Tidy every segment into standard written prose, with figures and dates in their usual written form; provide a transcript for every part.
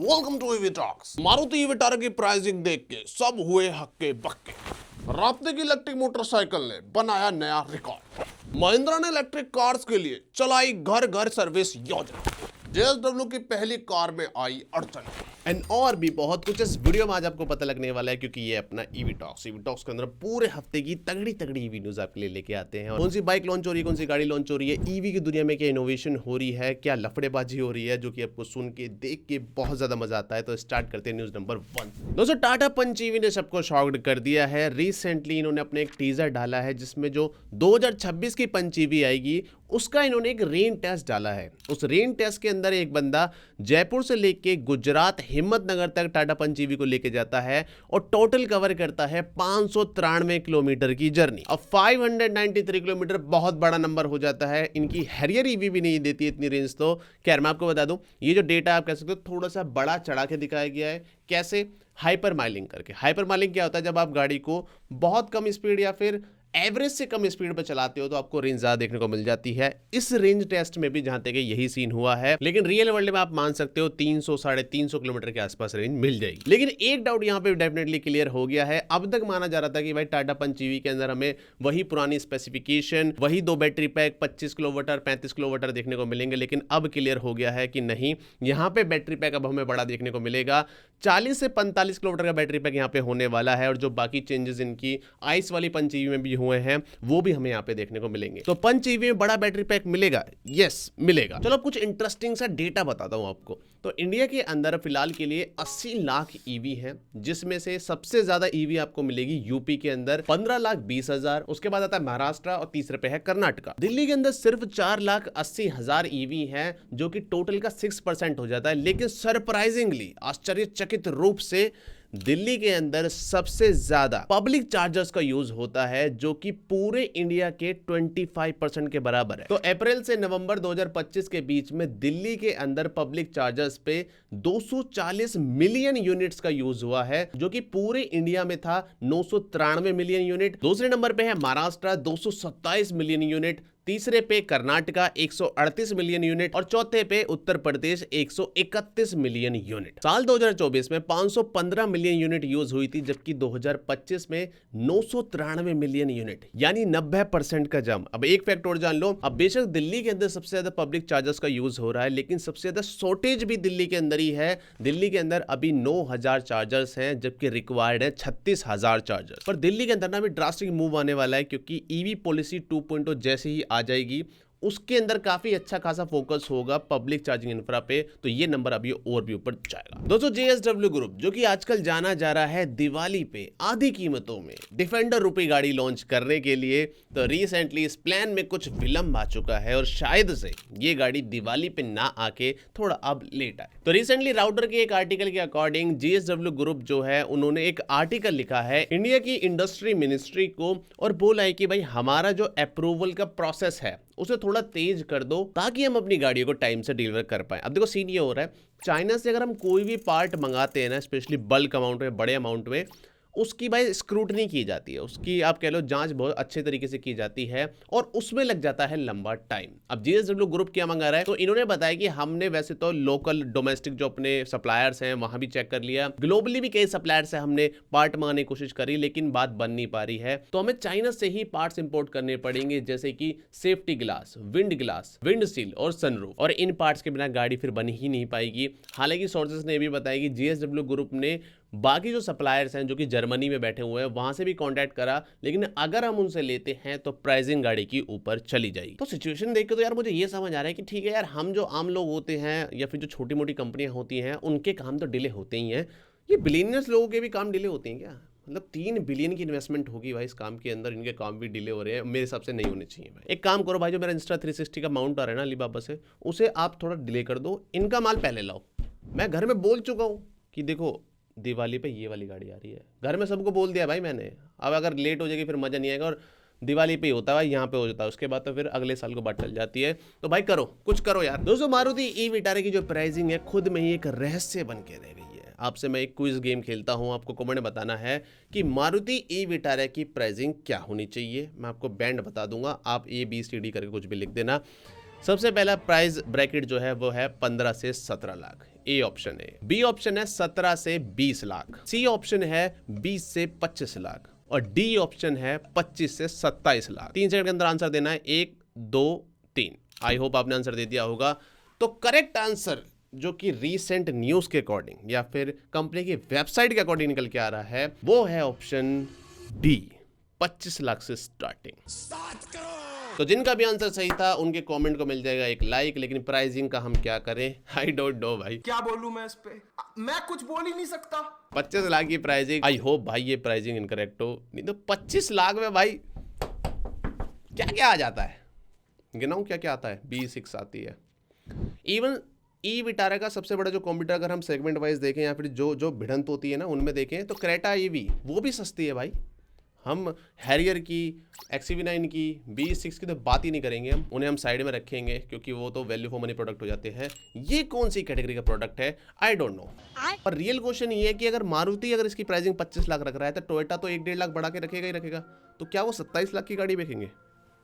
Welcome to EV talks. Maruti Vitara की pricing देख के सब हुए हक्के बक्के। राब्ते की इलेक्ट्रिक मोटरसाइकिल ने बनाया नया रिकॉर्ड। महिंद्रा ने इलेक्ट्रिक कार्स के लिए चलाई घर घर सर्विस योजना। जेएसडब्ल्यू की पहली कार में आई अड़चन एंड और भी बहुत कुछ इस वीडियो में आज आपको पता लगने वाला है, क्योंकि ये अपना ईवी टॉक्स के अंदर पूरे हफ्ते की तगड़ी ईवी न्यूज आपके लिए लेके आते हैं। कौन सी बाइक लॉन्च हो रही है, कौन सी गाड़ी लॉन्च हो रही है, ईवी की दुनिया में क्या इनोवेशन हो रही है, क्या लफड़ेबाजी हो रही है, जो कि आपको सुन के देख के बहुत ज्यादा मजा आता है। तो स्टार्ट करते हैं न्यूज नंबर 1। दोस्तों, टाटा पंच ईवी ने सबको शॉक्ड कर दिया है। रिसेंटली इन्होंने अपने एक टीजर डाला है जिसमें जो 2026 की पंच ईवी आएगी उसका इन्होंने एक रेन टेस्ट डाला है। उस रेन टेस्ट के अंदर एक बंदा जयपुर से लेके गुजरात हिम्मतनगर तक टाटा पंच ईवी को लेके जाता है और टोटल कवर करता है 593 किलोमीटर की जर्नी। अब 593 किलोमीटर बहुत बड़ा नंबर हो जाता है। इनकी हैरियर ईवी भी नहीं देती इतनी रेंज। तो खैर मैं आपको बता दूं, ये जो डेटा आप कह सकते हो थोड़ा सा बड़ा चढ़ा के दिखाया गया है। कैसे? हाइपर माइलिंग करके। हाइपर माइलिंग क्या होता है? जब आप गाड़ी को बहुत कम स्पीड या फिर एवरेज से कम स्पीड पर चलाते हो तो आपको रेंज ज्यादा देखने को मिल जाती है। इस रेंज टेस्ट में भी जहां तक यही सीन हुआ है, लेकिन रियल वर्ल्ड में आप मान सकते हो 300-350 किलोमीटर के आसपास रेंज मिल जाएगी। लेकिन एक डाउट यहां पे डेफिनेटली क्लियर हो गया है। अब तक माना जा रहा था कि भाई टाटा पंच ईवी के अंदर हमें वही पुरानी स्पेसिफिकेशन, वही 2 बैटरी पैक 25 किलोवाट 35 किलोवाट देखने को मिलेंगे, लेकिन अब क्लियर हो गया है कि नहीं, यहां पे बैटरी पैक अब हमें बड़ा देखने को मिलेगा। 40 से 45 किलोमीटर का बैटरी पैक यहां पे होने वाला है। और जो बाकी चेंजेस इनकी आइस वाली पंच ईवी में भी हुए हैं वो भी हमें यहां पे देखने को मिलेंगे। तो पंच ईवी में बड़ा बैटरी पैक मिलेगा? यस, मिलेगा। चलो अब कुछ इंटरेस्टिंग सा डेटा बताता हूं आपको। तो इंडिया के अंदर फिलहाल के लिए 80 लाख ईवी है, जिसमें से सबसे ज्यादा ईवी आपको मिलेगी यूपी के अंदर 15,20,000। उसके बाद आता है महाराष्ट्र और तीसरे पे है कर्नाटका। दिल्ली के अंदर सिर्फ 4,80,000 ईवी है, जो कि टोटल का 6% हो जाता है। लेकिन सरप्राइजिंगली, आश्चर्यचकित रूप से, दिल्ली के अंदर सबसे ज्यादा पब्लिक चार्जर्स का यूज होता है, जो कि पूरे इंडिया के 25% के बराबर है। तो अप्रैल से नवंबर 2025 के बीच में दिल्ली के अंदर पब्लिक चार्जर्स पे 240 मिलियन यूनिट्स का यूज हुआ है, जो कि पूरे इंडिया में था 993 मिलियन यूनिट। दूसरे नंबर पे है महाराष्ट्र 227 मिलियन यूनिट, तीसरे पे कर्नाटका 138 मिलियन यूनिट और चौथे पे उत्तर प्रदेश 131 मिलियन यूनिट। साल 2024 में 515 मिलियन यूनिट यूज हुई थी, जबकि 2025 में 993 मिलियन यूनिट, यानी 90% का जंप। अब एक फैक्ट और जान लो, अब बेशक दिल्ली के अंदर सबसे ज्यादा पब्लिक चार्जर्स का यूज हो रहा है, लेकिन सबसे ज्यादा शॉर्टेज भी दिल्ली के अंदर ही है। दिल्ली के अंदर अभी 9,000 चार्जर्स हैं, जबकि रिक्वायर्ड है 36,000 चार्जर्स। पर दिल्ली के अंदर ना भी ड्रास्टिक मूव आने वाला है, क्योंकि ईवी पॉलिसी 2.0 जैसे ही आ जाएगी उसके अंदर काफी अच्छा खासा फोकस होगा पब्लिक चार्जिंग इंफ्रा पे। तो ये नंबर अभी और भी ऊपर जाएगा। दोस्तों, जेएसडब्ल्यू ग्रुप, जो कि आजकल जाना जा रहा है दिवाली पे आधी कीमतों में डिफेंडर रूपी गाड़ी लॉन्च करने के लिए, तो रिसेंटली इस प्लान में कुछ विलंब आ चुका है और शायद से ये गाड़ी दिवाली पे ना आके थोड़ा अब लेट आए। तो रिसेंटली राउटर के एक आर्टिकल के अकॉर्डिंग जेएसडब्ल्यू ग्रुप जो है, उन्होंने एक आर्टिकल लिखा है इंडिया की इंडस्ट्री मिनिस्ट्री को और बोला है कि भाई हमारा जो अप्रूवल का प्रोसेस है उसे थोड़ा तेज कर दो, ताकि हम अपनी गाड़ियों को टाइम से डिलीवर कर पाए। अब देखो सीन ये हो रहा है, चाइना से अगर हम कोई भी पार्ट मंगाते हैं ना, स्पेशली बल्क अमाउंट में, बड़े अमाउंट में, उसकी भाई स्क्रूटनी की जाती है, उसकी आप कह लो जांच बहुत अच्छे तरीके से की जाती है और उसमें लग जाता है लंबा टाइम। अब जेएसडब्ल्यू ग्रुप क्या मंगा रहा है? तो इन्होंने बताया कि हमने वैसे तो लोकल डोमेस्टिक जो अपने सप्लायर्स हैं वहां भी चेक कर लिया, ग्लोबली भी कई सप्लायर्स से हमने पार्ट मंगाने की कोशिश करी, लेकिन बात बन नहीं पा रही है। तो हमें चाइना से ही पार्ट्स इंपोर्ट करने पड़ेंगे, जैसे कि सेफ्टी ग्लास, विंड सील और सनरूफ। और इन पार्ट्स के बिना गाड़ी फिर बन ही नहीं पाएगी। हालांकि सोर्सेस ने भी बताया कि जेएसडब्ल्यू ग्रुप ने बाकी जो सप्लायर्स हैं जो कि जर्मनी में बैठे हुए हैं वहां से भी कांटेक्ट करा, लेकिन अगर हम उनसे लेते हैं तो प्राइसिंग गाड़ी की ऊपर चली जाएगी। तो सिचुएशन देख के तो यार मुझे ये समझ आ रहा है कि ठीक है यार, हम जो आम लोग होते हैं या फिर जो छोटी मोटी कंपनियां होती हैं उनके काम तो डिले होते ही हैं, ये बिलियनियर्स लोगों के भी काम डिले होते हैं क्या? मतलब 3 बिलियन की इन्वेस्टमेंट होगी भाई इस काम के अंदर, इनके काम भी डिले हो रहे हैं। मेरे हिसाब से नहीं होने चाहिए भाई। एक काम करो भाई, जो मेरा इंस्टा 360 का माउंट आ रहा है ना अलीबाबा से, उसे आप थोड़ा डिले कर दो, इनका माल पहले लाओ। मैं घर में बोल चुका हूँ कि देखो दिवाली पे ये वाली गाड़ी आ रही है, घर में सबको बोल दिया भाई मैंने। अब अगर लेट हो जाएगी फिर मजा नहीं आएगा, और दिवाली पे ही होता है, यहाँ पे हो जाता है, उसके बाद तो फिर अगले साल को बात चल जाती है। तो भाई करो, कुछ करो यार। दोस्तों, मारुति ई विटारा की जो प्राइसिंग है खुद में ही एक रहस्य बन के रह गई है। आपसे मैं एक क्विज गेम खेलता हूं, आपको कमेंट में बताना है कि मारुति ई विटारा की प्राइसिंग क्या होनी चाहिए। मैं आपको बैंड बता दूंगा, आप ABCD करके कुछ भी लिख देना। सबसे पहला प्राइस ब्रैकेट जो है वो है 15 से 17 लाख। ए ऑप्शन है। बी ऑप्शन है 17 से 20 लाख। सी ऑप्शन है 20 से 25 लाख और डी ऑप्शन है 25 से 27 लाख। 3 सेकंड के अंदर आंसर देना है, 1 2 3। आई होप आपने आंसर दे दिया होगा। तो करेक्ट आंसर जो कि रीसेंट न्यूज के अकॉर्डिंग या फिर कंपनी की वेबसाइट के अकॉर्डिंग निकल के आ रहा है वो है ऑप्शन डी, 25 लाख से स्टार्टिंग। तो जिनका भी आंसर सही था उनके कमेंट को मिल जाएगा एक लाइक, लेकिन प्राइसिंग का हम क्या करें, आई डोंट नो भाई, क्या बोलूं मैं इस पे, मैं कुछ बोल ही नहीं सकता। 25 लाख की प्राइसिंग। आई होप भाई ये प्राइसिंग इनकरेक्ट हो, नहीं तो 25 लाख में भाई क्या क्या आ जाता है, गिनाऊं क्या क्या आता है। B6 आती है, इवन ई विटारा का सबसे बड़ा जो कॉम्पिटिटर अगर हम सेगमेंट वाइज देखें या फिर जो जो भिड़ंत होती है ना उनमें देखें तो क्रेटा ईवी वो भी सस्ती है भाई। हम हैरियर की, XUV9 की, B6 की तो बात ही नहीं करेंगे, हम उन्हें हम साइड में रखेंगे क्योंकि वो तो वैल्यू फॉर मनी प्रोडक्ट हो जाते हैं। ये कौन सी कैटेगरी का प्रोडक्ट है, आई डोंट नो। और रियल क्वेश्चन ये है कि अगर मारुति अगर इसकी प्राइसिंग 25 लाख रख रहा है तो टोयोटा तो 1-1.5 लाख बढ़ा के रखेगा ही रखेगा, तो क्या वो 27 लाख की गाड़ी बेचेंगे।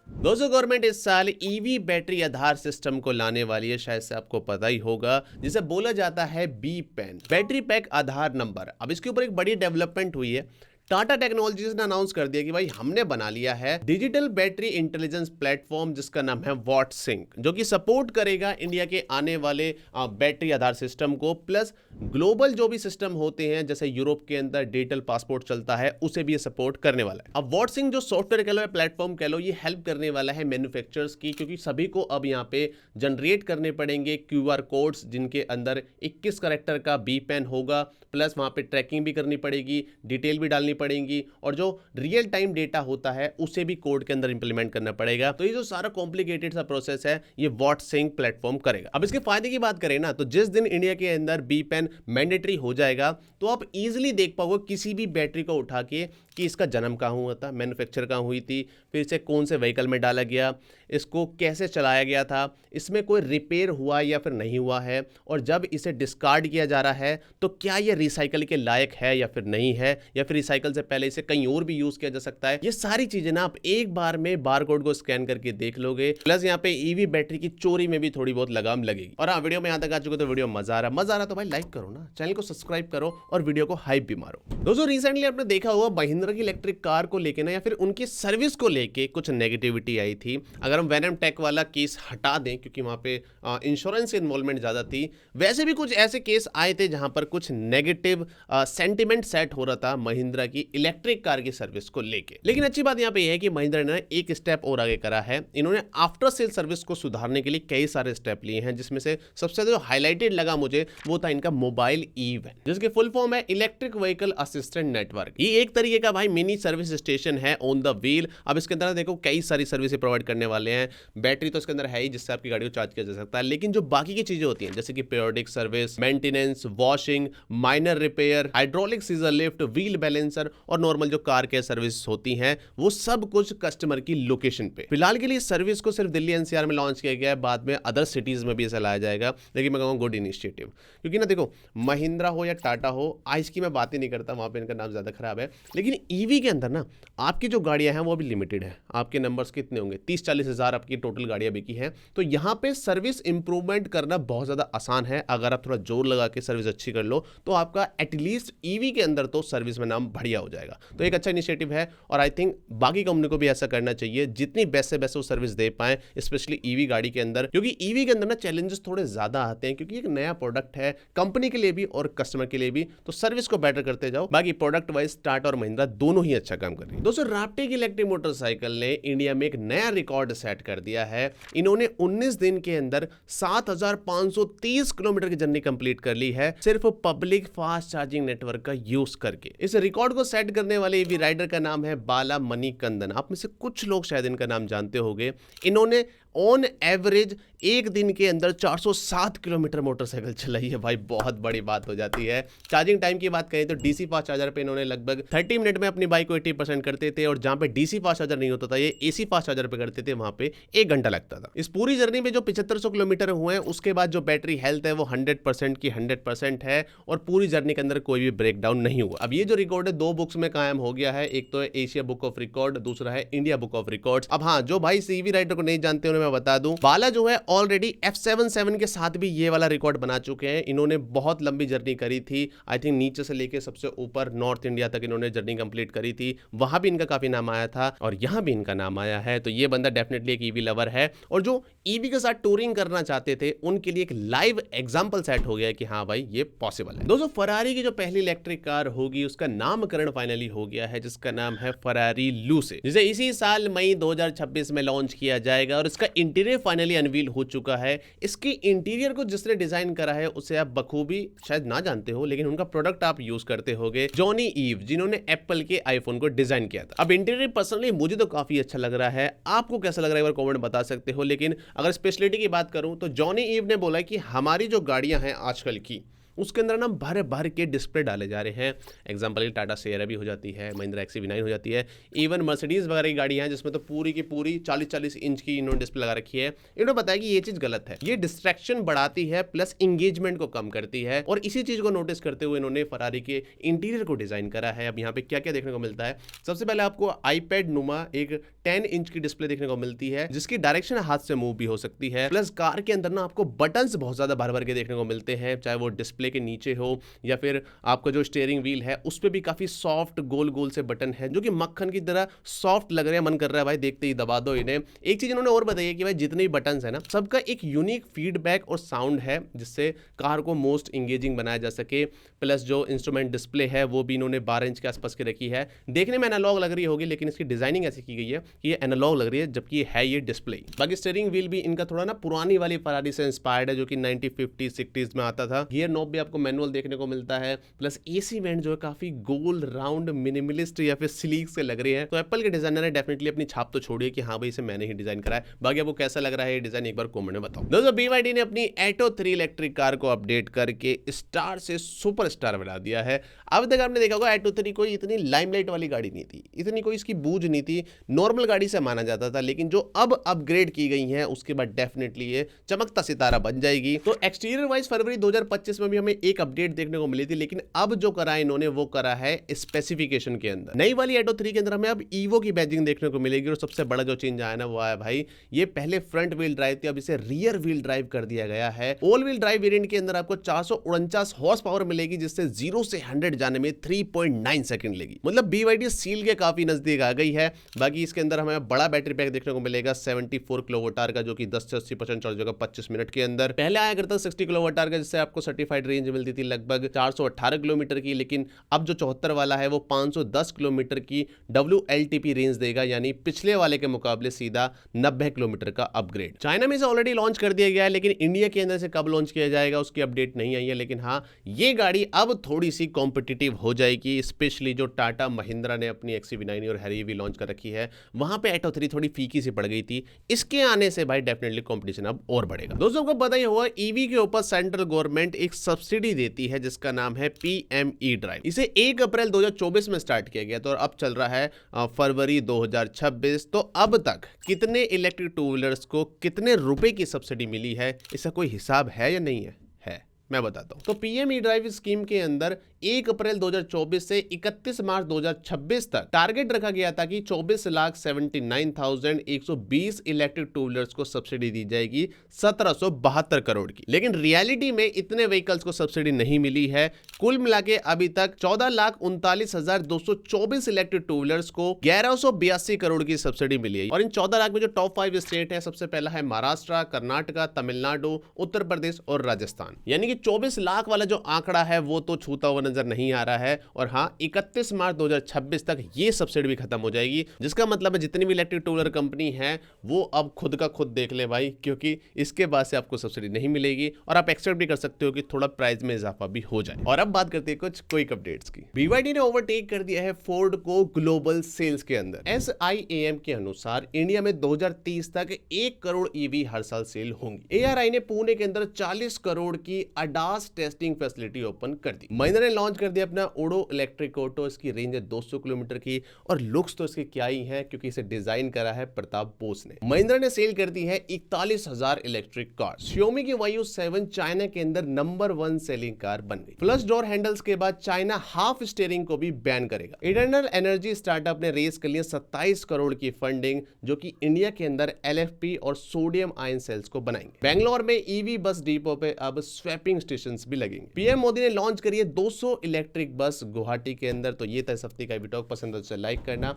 दोस्तों गवर्नमेंट इस साल ईवी बैटरी आधार सिस्टम को लाने वाली है, शायद से आपको पता ही होगा, जिसे बोला जाता है B-PAN, बैटरी पैक आधार नंबर। अब इसके ऊपर एक बड़ी डेवलपमेंट हुई है। टाटा टेक्नोलॉजीज ने अनाउंस कर दिया कि भाई हमने बना लिया है डिजिटल बैटरी इंटेलिजेंस प्लेटफॉर्म जिसका नाम है वॉटसिंक, जो कि सपोर्ट करेगा इंडिया के आने वाले बैटरी आधार सिस्टम को, प्लस ग्लोबल जो भी सिस्टम होते हैं जैसे यूरोप के अंदर डिजिटल पासपोर्ट चलता है उसे भी ये सपोर्ट करने वाला है। अब वॉटसिंक जो सॉफ्टवेयर कह लो या प्लेटफॉर्म कह लो, ये हेल्प करने वाला है मैन्युफैक्चरर्स की, क्योंकि सभी को अब यहाँ पे जनरेट करने पड़ेंगे QR कोड्स जिनके अंदर 21 कैरेक्टर का B-PAN होगा, प्लस वहां पे ट्रैकिंग भी करनी पड़ेगी, डिटेल भी डालनी पड़ेंगी और जो रियल टाइम डेटा होता है उसे भी कोड के अंदर इंप्लीमेंट करना पड़ेगा। तो ये जो सारा कॉम्प्लिकेटेड सा प्रोसेस है ये वॉटसिंक प्लेटफॉर्म करेगा। अब इसके फायदे की बात करें ना तो जिस दिन इंडिया के अंदर B-PAN मैंडेटरी हो जाएगा तो आप इजीली देख पाओगे किसी भी बैटरी को उठा के कि इसका जन्म कहाँ हुआ था, मैन्युफैक्चर कहाँ हुई थी, फिर इसे कौन से व्हीकल में डाला गया, इसको कैसे चलाया गया था, इसमें कोई रिपेयर हुआ या फिर नहीं हुआ है, और जब इसे डिस्कार्ड किया जा रहा है तो क्या ये रिसाइकल के लायक है या फिर नहीं है, या फिर रिसाइकल से पहले इसे कहीं और भी यूज किया जा सकता है। ये सारी चीजें ना आप एक बार में बारकोड को स्कैन करके देख लोगे। प्लस यहाँ पे ईवी बैटरी की चोरी में भी थोड़ी बहुत लगाम लगेगी। और हाँ, वीडियो में यहाँ तक आ चुके तो वीडियो मजा आ रहा तो भाई लाइक करो ना, चैनल को सब्सक्राइब करो और वीडियो को हाइप भी मारो। दोस्तों रिसेंटली आपने देखा होगा महिंद्रा की इलेक्ट्रिक कार को लेके ना या फिर उनकी सर्विस को लेके कुछ नेगेटिविटी आई थी। अगर हम वेनम टेक वाला केस हटा दें क्योंकि वहां पे इंश्योरेंस इन्वॉल्वमेंट ज्यादा थी, वैसे भी कुछ ऐसे केस आए थे जहां पर कुछ नेगेटिव सेंटिमेंट सेट हो रहा था महिंद्रा की इलेक्ट्रिक कार की सर्विस को लेके। लेकिन अच्छी बात यहां पे है कि महिंद्रा ने एक स्टेप और आगे करा है। इन्होंने आफ्टर सेल सर्विस को सुधारने के लिए कई सारे स्टेप लिए हैं, जिसमें से सबसे ज्यादा जो हाईलाइटेड लगा मुझे वो था इनका मोबाइल ई-वैन, जिसकी फुल फॉर्म है इलेक्ट्रिक व्हीकल असिस्टेंट नेटवर्क। ये एक तरीके का भाई मिनी सर्विस स्टेशन है ऑन द व्हील। अब इसके अंदर देखो कई सारी सर्विसेज प्रोवाइड करने वाले हैं। बैटरी तो इसके अंदर है ही जिससे आपकी गाड़ी को चार्ज किया जा सकता है, लेकिन जो बाकी की चीजें होती हैं जैसे कि periodic service, maintenance, washing, minor repair, hydraulic scissor lift, wheel balancer और नॉर्मल जो कार केयर सर्विस होती हैं वो सब कुछ कस्टमर की लोकेशन पे। फिलहाल के लिए सर्विस को सिर्फ दिल्ली NCR में लॉन्च किया गया है, बाद में अदर सिटीज में भी इसे लाया जाएगा। लेकिन मैं कहूँगा गुड इनिशिएटिव, क्योंकि ना देखो महिंद्रा हो या टाटा हो, आज की मैं बात ही नहीं करता, वहां पे इनका नाम ज्यादा खराब है, लेकिन ईवी के अंदर ना आपकी जो गाड़ियां हैं वो भी लिमिटेड है। आपके नंबर्स कितने होंगे, 30-40 हज़ार आपकी टोटल गाड़ियां बिकी हैं। तो यहाँ पे सर्विस इंप्रूवमेंट करना बहुत ज़्यादा आसान है। अगर आप थोड़ा जोर लगा के सर्विस अच्छी कर लो तो आपका एटलीस्ट ईवी के अंदर तो सर्विस में नाम बढ़िया हो जाएगा। तो एक अच्छा इनिशिएटिव है और आई थिंक बाकी कंपनी को भी ऐसा करना चाहिए, जितनी बेस्ट से बेस्ट वो सर्विस दे पाए, स्पेशली ईवी गाड़ी के अंदर, क्योंकि ईवी के अंदर ना चैलेंजेस थोड़े ज़्यादा आते हैं, क्योंकि एक नया प्रोडक्ट है कंपनी के लिए भी और कस्टमर के लिए भी। तो सर्विस को बेटर करते जाओ। बाकी प्रोडक्ट वाइज टाटा और महिंद्रा दोनों ही अच्छा काम कर रही है। दोस्तों राप्टे की इलेक्ट्रिक मोटरसाइकिल ने इंडिया में एक नया रिकॉर्ड सेट कर दिया है। इन्होंने 19 दिन के अंदर 7,530 किलोमीटर की जर्नी कंप्लीट कर ली है, सिर्फ पब्लिक फास्ट चार्जिंग नेटवर्क का यूज करके। इस रिकॉर्ड को सेट करने वाले ईवी राइडर का नाम है बाला मणिकंदन। आप में से कुछ लोग शायद इनका नाम जानते होंगे। इन्होंने ऑन एवरेज एक दिन के अंदर 407 किलोमीटर मोटरसाइकिल चलाई है। भाई बहुत बड़ी बात हो जाती है। चार्जिंग टाइम की बात करें तो डीसी फास्ट चार्जर पे इन्होंने लगभग 30 मिनट में अपनी बाइक को 80% करते थे, और जहां पे डीसी फास्ट चार्जर नहीं होता था, ये एसी फास्ट चार्जर पे करते थे, वहां पे 1 घंटा लगता था। इस पूरी जर्नी में जो 7500 किलोमीटर हुए हैं उसके बाद जो बैटरी हेल्थ है वो 100% की 100% है, और पूरी जर्नी के अंदर कोई भी ब्रेकडाउन नहीं हुआ। अब ये जो रिकॉर्ड है 2 बुक्स में कायम हो गया है, एक तो है एशिया बुक ऑफ रिकॉर्ड, दूसरा है इंडिया बुक ऑफ रिकॉर्ड्स। अब हाँ, जो भाई सीवी राइडर को नहीं जानते उन्हें मैं बता दूं, बाला जो है ऑलरेडी F77 के साथ भी ये वाला रिकॉर्ड बना चुके हैं। इन्होंने बहुत लंबी जर्नी करी थी, आई थिंक नीचे से लेके सबसे ऊपर नॉर्थ इंडिया तक इन्होंने जर्नी कंप्लीट करी थी, वहां भी इनका काफी नाम आया था और यहां भी इनका नाम आया है। तो ये बंदा डेफिनेटली एक ईवी लवर है और जो ईवी के साथ टूरिंग करना चाहते थे उनके लिए एक लाइव एग्जांपल सेट हो गया कि हाँ भाई ये पॉसिबल है। दोस्तों फरारी की जो पहली इलेक्ट्रिक कार होगी उसका नामकरण फाइनली हो गया है, जिसका नाम है फरारी लूसे, जिसे इसी साल मई 2026 में लॉन्च किया जाएगा और इसका इंटीरियर फाइनली अनवील हो चुका है। इसके इंटीरियर को जिसने डिजाइन करा है उसे आप बखूबी शायद ना जानते हो, लेकिन उनका प्रोडक्ट आप यूज करते होगे, जॉनी ईव, जिन्होंने एप्पल के आईफोन को डिजाइन किया था। अब इंटीरियर पर्सनली मुझे तो काफी अच्छा लग रहा है, आपको कैसा लग रहा है एक बार कमेंट बता सकते हो। लेकिन अगर स्पेशलिटी की बात करूं तो जॉनी ईव ने बोला कि हमारी जो गाड़ियां हैं आजकल की उसके अंदर ना भर भर के डिस्प्ले डाले जा रहे हैं। एग्जांपल टाटा सियरा भी हो जाती है, महिंद्रा XC9 हो जाती है, इवन मर्सिडीज वगैरह की गाड़ियां हैं जिसमें तो पूरी की पूरी 40-40 इंच की इन्होंने डिस्प्ले लगा रखी है। इन्होंने बताया कि ये चीज़ गलत है, ये डिस्ट्रैक्शन बढ़ाती है प्लस इंगेजमेंट को कम करती है। और इसी चीज़ को नोटिस करते हुए इन्होंने फरारी के इंटीरियर को डिज़ाइन करा है। अब यहाँ पे क्या क्या देखने को मिलता है, सबसे पहले आपको आईपैड नुमा एक 10 इंच की डिस्प्ले देखने को मिलती है जिसकी डायरेक्शन हाथ से मूव भी हो सकती है। प्लस कार के अंदर ना आपको बटन्स बहुत ज्यादा भर भर के देखने को मिलते हैं, चाहे वो डिस्प्ले के नीचे हो या फिर आपका जो स्टीयरिंग व्हील है उस पे भी काफी सॉफ्ट गोल गोल से बटन है जो कि मक्खन की तरह सॉफ्ट लग रहे हैं। मन कर रहा है भाई देखते ही दबा दो इन्हें। एक चीज इन्होंने और बताई है कि भाई जितने भी बटन है ना सबका एक यूनिक फीडबैक और साउंड है जिससे कार को मोस्ट इंगेजिंग बनाया जा सके। प्लस जो इंस्ट्रूमेंट डिस्प्ले है वो भी इन्होंने 12 इंच के आसपास की रखी है। देखने में एनालॉग लग रही होगी लेकिन इसकी डिजाइनिंग ऐसी की गई है कि ये एनालॉग लग रही है जबकि ये है ये डिस्प्ले। बाकी स्टीयरिंग व्हील भी इनका थोड़ा ना पुरानी वाली फरारी से इंस्पायर्ड है जो कि 1950s 60s में आता था। गियर नॉब भी आपको मैनुअल देखने को मिलता है। प्लस एसी वेंट जो है काफी गोल राउंड मिनिमलिस्ट या फिर स्लीक से लग रही है। तो एप्पल के डिजाइनर ने डेफिनेटली अपनी छाप तो छोड़ी है कि हाँ भाई इसे मैंने ही डिजाइन करा है। बाकी आपको कैसा लग रहा है ये डिजाइन एक बार कमेंट में बताओ। दोस्तों BYD ने अपनी एटो 3 इलेक्ट्रिक कार को अपडेट करके स्टार से सुपरस्टार बना दिया है। अब तक आपने देखा होगा एटो 3 कोई इतनी लाइमलाइट वाली गाड़ी नहीं थी, इतनी कोई इसकी बूझ नहीं थी, नॉर्मल गाड़ी से माना जाता था। लेकिन जो अब अपग्रेड की गई है उसके बाद डेफिनेटली ये चमकता सितारा बन जाएगी। तो एक्सटीरियर वाइज फरवरी 2025 में भी हमें एक अपडेट देखने को मिली थी, लेकिन अब जो करा इन्होंने वो करा है स्पेसिफिकेशन के अंदर। नई वाली एटो 3 के अंदर हमें अब ईवो की बैजिंग देखने को मिलेगी और सबसे बड़ा जो चेंज आया ना वो आया भाई ये पहले फ्रंट व्हील ड्राइव थी, अब इसे रियर व्हील ड्राइव कर दिया गया है। ऑल व्हील ड्राइव वेरिएंट के अंदर आपको 449 हॉर्स पावर मिलेगी जिससे 0 से 100 जाने में 3.9 सेकंड लेगी। मतलब BYD सील के काफी नजदीक आ गई है। बाकी इसके अंदर हमें बड़ा बैटरी पैक देखने को मिलेगा 74 किलोवाट आवर का जो कि 10 से 80% चार्ज होगा 25 मिनट के अंदर। पहले आया करता 60 किलोवाट आवर का जिससे आपको सर्टिफाइड रेंज मिलती थी लगभग 418 किलोमीटर की, लेकिन अब जो 74 वाला है वो 510 किलोमीटर की WLTP रेंज देगा, यानी पिछले वाले के मुकाबले सीधा 90 किलोमीटर का अपग्रेड। चाइना में इसे ऑलरेडी लॉन्च कर दिया गया है लेकिन इंडिया के अंदर से कब लॉन्च किया जाएगा उसकी अपडेट नहीं आई है। लेकिन हाँ ये गाड़ी अब थोड़ी सी कॉम्पिटिटिव हो जाएगी, स्पेशली जो टाटा महिंद्रा ने अपनी XC9 और हैरी भी लॉन्च कर रखी है वहां पे एटो 3 थोड़ी फीकी सी पड़ गई थी। इसके आने से भाई डेफिनेटली कंपटीशन अब और बढ़ेगा। दोस्तों को पता ही होगा ईवी के ऊपर सेंट्रल गवर्नमेंट एक सब्सिडी देती है जिसका नाम है PME ड्राइव। इसे 1 अप्रैल 2024 में स्टार्ट किया गया था और अब चल रहा है फरवरी 2026। तो अब तक कितने इलेक्ट्रिक टू व्हीलर्स को कितने रुपए की सब्सिडी मिली है इसका कोई हिसाब है या नहीं है? मैं बताता हूं। तो PME ड्राइव स्कीम के अंदर 1 अप्रैल 2024 से 31 मार्च 2026 तक टारगेट रखा गया था कि 24,79,120 इलेक्ट्रिक टू व्हीलर्स को सब्सिडी दी जाएगी 1772 करोड़ की। लेकिन रियलिटी में इतने व्हीकल्स को सब्सिडी नहीं मिली है। कुल मिला के अभी तक 14,39,224 इलेक्ट्रिक टू व्हीलर्स को 1182 करोड़ की सब्सिडी मिली है। और इन 14 लाख में जो टॉप 5 स्टेट है सबसे पहला है महाराष्ट्र, कर्नाटका, तमिलनाडु, उत्तर प्रदेश और राजस्थान। यानी कि 24 लाख वाला जो आंकड़ा है वो तो छूता हुआ नजर नहीं आ रहा है। और हाँ 31 मार्च 2026 तक ये सब्सिडी भी खत्म हो जाएगी, जिसका मतलब है जितनी भी इलेक्ट्रिक टू व्हीलर कंपनी है वो अब खुद का खुद देख ले भाई, क्योंकि इसके बाद से आपको सब्सिडी नहीं मिलेगी और आप एक्सपेक्ट भी कर सकते हो कि थोड़ा प्राइस में इजाफा भी हो जाए। और अब बात करते हैं कुछ क्विक अपडेट्स की। BYD ने ओवरटेक कर दिया है फोर्ड को ग्लोबल सेल्स के अंदर। SIAM के अनुसार इंडिया में 2030 तक 1 करोड़ EV हर साल सेल होंगी। ARI ने पुणे के अंदर 40 करोड़ की ADAS टेस्टिंग फैसिलिटी ओपन कर दी। महिंद्रा ने लॉन्च कर दिया अपना ओडो इलेक्ट्रिक ऑटो। इसकी रेंज है 200 किलोमीटर की और लुक्स तो इसके क्या ही है, क्योंकि इसे डिजाइन करा है प्रताप बोस ने। महिंद्रा ने सेल कर दी है 41,000 इलेक्ट्रिक कार। Xiaomi की Vayu 7 चाइना के अंदर नंबर 1 सेलिंग कार बन गई। फ्लश डोर हैंडल्स के बाद चाइना हाफ स्टीयरिंग को भी बैन करेगा। इटर्नल एनर्जी स्टार्टअप ने रेस कर लिया 27 करोड़ की फंडिंग, जो कि इंडिया के अंदर LFP और सोडियम आयन सेल्स को बनाएंगे। बेंगलोर में ईवी बस डिपो पे अब स्वैपिंग स्टेशन भी लगेंगे। पीएम मोदी ने लॉन्च करी है 200 इलेक्ट्रिक बस गुवाहाटी के अंदर। तो ये था इस हफ्ते का वीडियो, पसंद है तो लाइक करना।